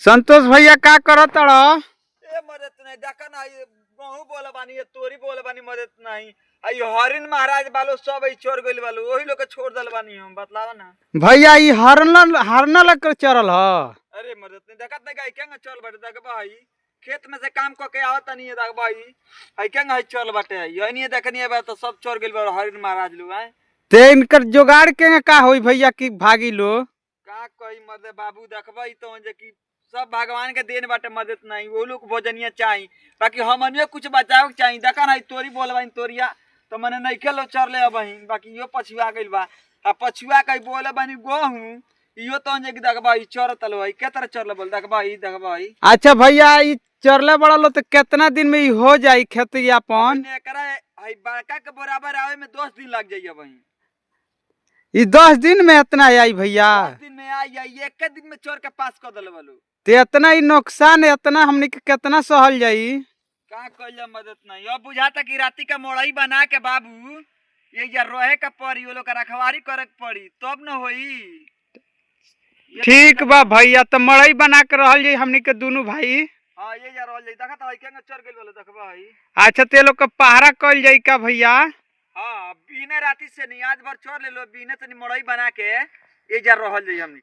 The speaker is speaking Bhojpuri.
संतोष भैया का करत रह? ए मदद नहीं देखा ना ये बहु बोले बानी ये तोरी बोले बानी मदद नहीं आई हरिन महाराज बालो सब आई चोर गइल बालो वही लोग के छोड़ दल बानी हम बतलावा ना भैया ई हरना लेकर चरल ह। अरे मदद नहीं देखत नहीं गाय केंगा चल बाटे देख भाई खेत में से काम क के आवत नहीं है देख भाई आई केंगा है चल बाटे ये नहीं देखनी है तो सब चोर गइल बालो हरिन महाराज लोग हैं ते इनकर जुगाड़ के का होई भैया की भागी लो? का कही मदद बाबू देखबई तो जे की सब भगवान के देन बाटे मदद नहीं वो लोग भोजनिया चाहिए बाकी हमनियो कुछ बचाव के चाहिए देखा ना तोरी बोलबा तोरिया तो मने नहीं खेलो चर ले अबही बाकी यो पछुआ गइल बा आ पछुआ कई बोले बानी गोहूं इयो तो जे की देखबा ई चर तलबई के तरह चर ले बोल देखबा ई देखबा ई अच्छा भैया ई चरले बड़ा लो तो कितना दिन में ई हो जाई खेती अपन? एकरा हई बड़का के बराबर आवे में 10 दिन लग जाई अबही ई 10 दिन में इतना आई भैया? 10 दिन में आई एक दिन में चोर के पास कर दल बालू ते इतना ही नुकसान है इतना हमनी के कितना सहल जाई? का कइला मदद नहीं अब बुझाता कि राती का मोड़ई बना के बाबू ये जा रहे का पड़ी वो लोग का रखवारी करे के पड़ी तब न होई। ठीक बा भैया तो मड़ई बना के रहल जाई हमनी के दोनों भाई। हां ये जा रहल जाई देखा त केंगा चर गेल बोले देखबा भाई। अच्छा ते लोग का पहरा कइल जाई का भैया? हां बीने राती से नहीं आज भर चोर ले लो बीने तनी मोड़ई बना के ये जा रहल जाई हमनी।